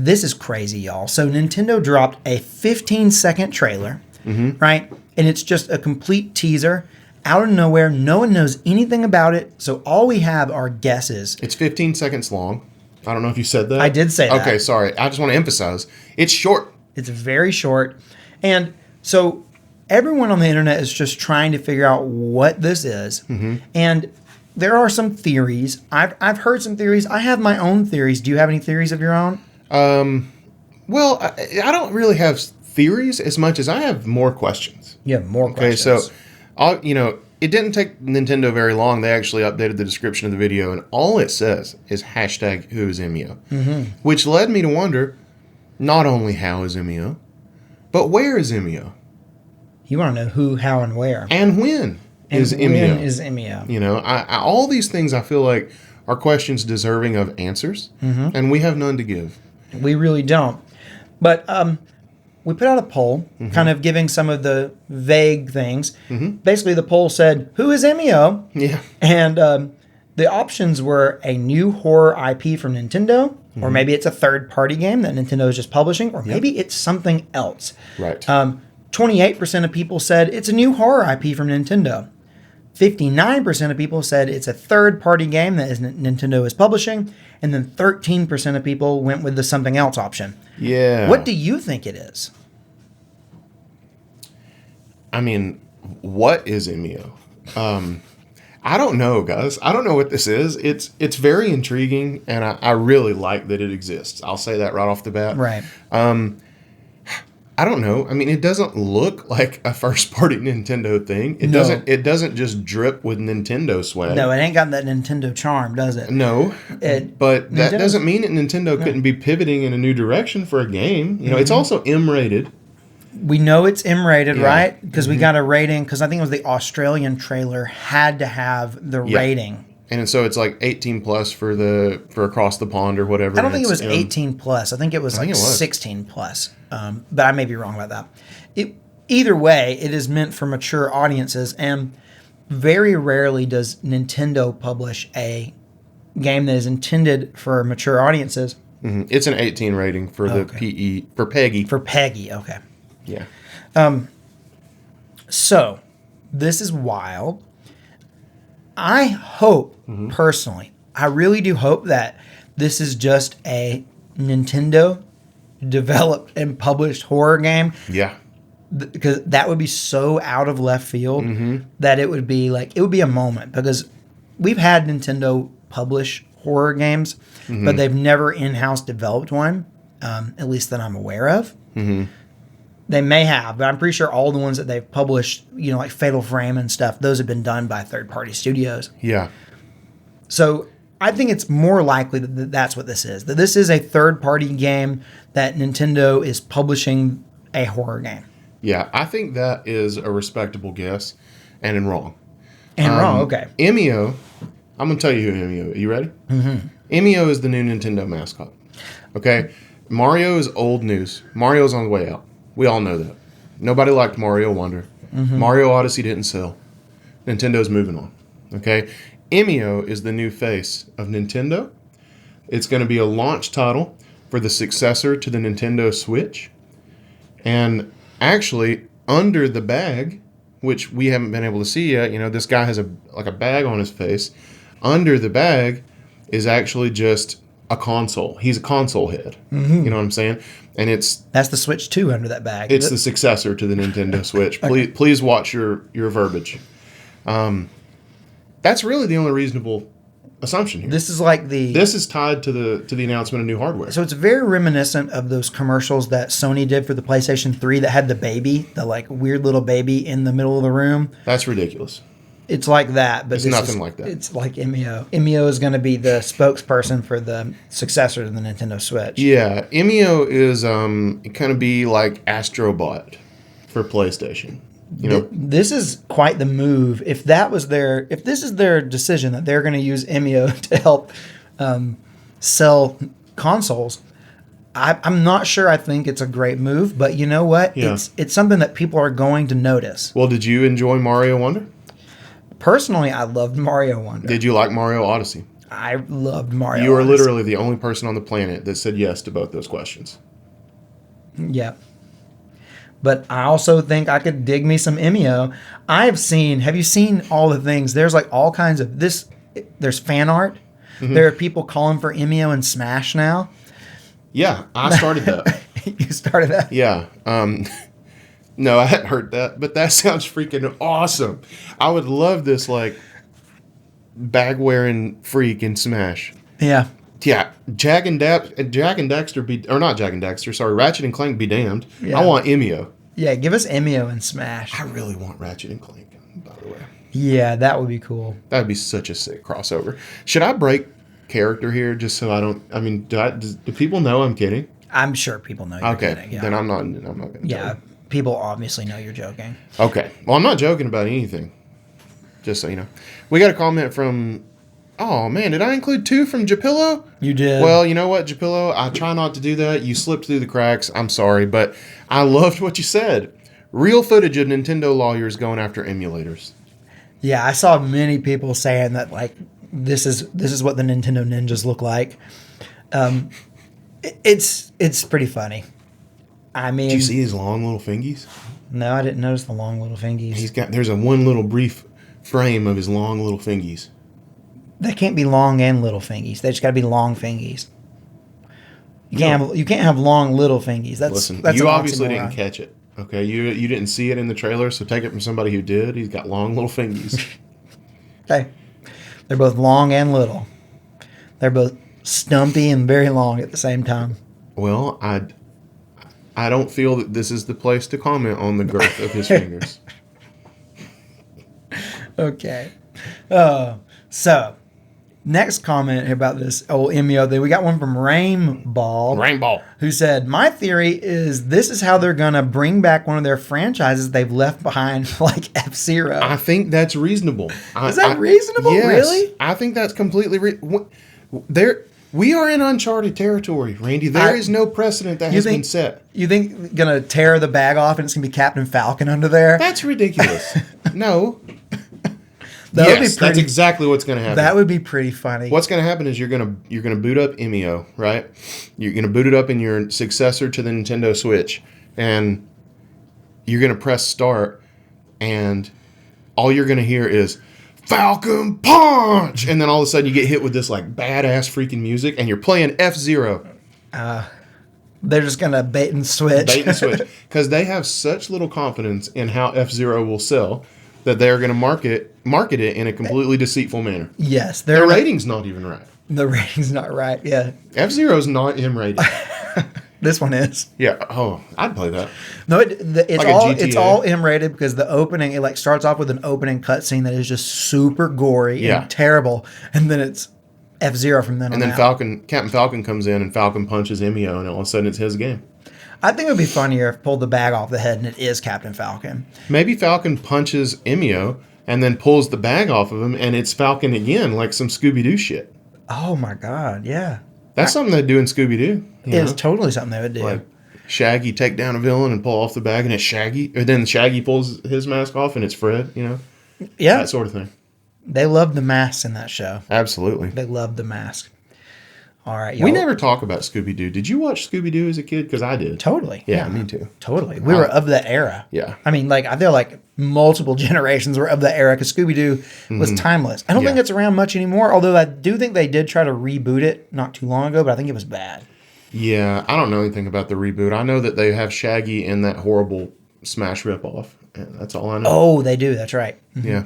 this is crazy, y'all. So Nintendo dropped a 15-second trailer, right? And it's just a complete teaser out of nowhere. No one knows anything about it. So all we have are guesses. It's 15 seconds long. I don't know if you said that. I did say that. Okay, sorry. I just want to emphasize. It's short. It's very short. And so everyone on the internet is just trying to figure out what this is. And there are some theories. I've heard some theories. I have my own theories. Do you have any theories of your own? Well, I don't really have theories as much as I have more questions. Yeah, more questions. Okay, so, it didn't take Nintendo very long. They actually updated the description of the video, and all it says is hashtag who is Emio. Which led me to wonder, not only how is Emio, but where is Emio? You want to know who, how, and where. And when is Emio? When is Emio? You know, all these things I feel like are questions deserving of answers, and we have none to give. We really don't. But we put out a poll, kind of giving some of the vague things. Basically, the poll said, who is Emio? Yeah. And the options were a new horror IP from Nintendo, or maybe it's a third-party game that Nintendo is just publishing, or maybe it's something else. Right. 28% of people said it's a new horror IP from Nintendo. 59% of people said it's a third-party game that Nintendo is publishing, and then 13% of people went with the something else option. Yeah. What do you think it is? I mean, what is Emio? I don't know, guys. I don't know what this is. It's very intriguing, and I really like that it exists. I'll say that right off the bat. Right. I don't know. I mean, it doesn't look like a first-party Nintendo thing. It doesn't just drip with Nintendo swag. No, it ain't got that Nintendo charm, does it? No. But that doesn't mean that Nintendo couldn't be pivoting in a new direction for a game. You know, it's also M-rated. We know it's M-rated, right? Because we got a rating, because I think it was the Australian trailer had to have the rating. And so it's like 18 plus for across the pond or whatever. I don't think it was 18 plus. I think it was 16 plus. But I may be wrong about that. Either way, it is meant for mature audiences, and very rarely does Nintendo publish a game that is intended for mature audiences. It's an 18 rating for the PE for PEGI. For PEGI, okay. Yeah. So this is wild. I hope, personally, I really do hope that this is just a Nintendo developed and published horror game. Yeah. Because that would be so out of left field that it would be a moment. Because we've had Nintendo publish horror games, but they've never in-house developed one, at least that I'm aware of. They may have, but I'm pretty sure all the ones that they've published, like Fatal Frame and stuff, those have been done by third-party studios. Yeah. So I think it's more likely that that's what this is. That this is a third-party game that Nintendo is publishing a horror game. Yeah, I think that is a respectable guess, and wrong. Okay. Emio, I'm going to tell you who Emio is. You ready? Emio is the new Nintendo mascot. Okay? Mario is old news. Mario's on the way out. We all know that. Nobody liked Mario Wonder. Mario Odyssey didn't sell. Nintendo's moving on. Okay? Emio is the new face of Nintendo. It's going to be a launch title for the successor to the Nintendo Switch. And actually, under the bag, which we haven't been able to see yet, this guy has a bag on his face. Under the bag is actually just a console. He's a console head. You know what I'm saying? And that's the Switch 2 under that bag. It's the successor to the Nintendo Switch. Please watch your verbiage. That's really the only reasonable assumption here. This is tied to the announcement of new hardware. So it's very reminiscent of those commercials that Sony did for the PlayStation 3 that had the baby, the weird little baby in the middle of the room. That's ridiculous. It's like that, but it's nothing like that. It's like Emio. Emio is going to be the spokesperson for the successor to the Nintendo Switch. Yeah, Emio is kind of be like Astrobot for PlayStation. This is quite the move. If this is their decision that they're going to use Emio to help sell consoles, I'm not sure. I think it's a great move, but you know what? Yeah. It's something that people are going to notice. Well, did you enjoy Mario Wonder? Personally, I loved Mario Wonder. Did you like Mario Odyssey? I loved Mario. You are Odyssey. literally the only person on the planet that said yes to both those questions. Yeah. But I also think I could dig me some Emio. Have you seen all the things? There's like all kinds of this. There's fan art. Mm-hmm. There are people calling for Emio and Smash now. Yeah, I started that. You started that? Yeah. No, I hadn't heard that, but that sounds freaking awesome. I would love this, like, bag-wearing freak in Smash. Yeah. Yeah, Jack and Dexter not Jack and Dexter, sorry, Ratchet and Clank be damned. Yeah. I want Emio. Yeah, give us Emio and Smash. I really want Ratchet and Clank, by the way. Yeah, that would be cool. That would be such a sick crossover. Should I break character here just so I don't, I mean, do people know I'm kidding? I'm sure people know you're kidding. Yeah. Then I'm not going to Yeah, people obviously know you're joking. Okay, well, I'm not joking about anything, just so you know. We got a comment from, oh man, did I include 2 from Japillo? You did. Well, you know what, Japillo? I try not to do that. You slipped through the cracks. I'm sorry, but I loved what you said. Real footage of Nintendo lawyers going after emulators. Yeah, I saw many people saying that like this is what the Nintendo Ninjas look like. It's pretty funny. I mean, Did you see his long little fingies? No, I didn't notice the long little fingies. There's one little brief frame of his long little fingies. They can't be long and little fingies. They just got to be long fingies. You can't have long little fingies. That's you an obviously oxymoron. didn't catch it. Okay, you didn't see it in the trailer, so take it from somebody who did. He's got long little fingies. Okay, they're both long and little. They're both stumpy and very long at the same time. Well, I don't feel that this is the place to comment on the girth of his fingers. Okay, so. Next comment about this old Emio thing. We got one from Rainball, who said, "My theory is this is how they're gonna bring back one of their franchises they've left behind, like F-Zero." I think that's reasonable. Is that reasonable? Yes, really? I think that's completely we are in uncharted territory, Randy. There is no precedent that has been set. You think gonna tear the bag off and it's gonna be Captain Falcon under there? That's ridiculous. No. That's exactly what's going to happen. That would be pretty funny. What's going to happen is you're going to boot up Emio, right? You're going to boot it up in your successor to the Nintendo Switch, and you're going to press start, and all you're going to hear is Falcon Punch, and then all of a sudden you get hit with this like badass freaking music, and you're playing F-Zero. They're just gonna bait and switch, because they have such little confidence in how F-Zero will sell that they are going to market it in a completely deceitful manner. Yes, their rating's not even right. The rating's not right. Yeah, F-Zero's not M-rated. This one is. Yeah. Oh, I'd play that. No, it's like it's all M-rated because the opening, it like starts off with an opening cutscene that is just super gory and terrible, and then it's F-Zero from then on. And then Captain Falcon comes in and Falcon punches Emio, and all of a sudden it's his game. I think it would be funnier if pulled the bag off the head and it is Captain Falcon. Maybe Falcon punches Emio and then pulls the bag off of him, and it's Falcon again, like some Scooby-Doo shit. Oh my God, yeah. That's something they'd do in Scooby-Doo. It is totally something they would do. Like Shaggy take down a villain and pull off the bag, and it's Shaggy. Or then Shaggy pulls his mask off, and it's Fred, Yeah. That sort of thing. They loved the masks in that show. Absolutely. They loved the mask. All right, y'all. We never talk about Scooby-Doo. Did you watch Scooby-Doo as a kid? Because I did. Totally. Yeah, me too. Totally. We were of that era. Yeah. I mean, like, I feel like multiple generations were of that era because Scooby-Doo was timeless. I don't think it's around much anymore, although I do think they did try to reboot it not too long ago, but I think it was bad. Yeah, I don't know anything about the reboot. I know that they have Shaggy in that horrible Smash ripoff. And that's all I know. Oh, they do. That's right. Yeah.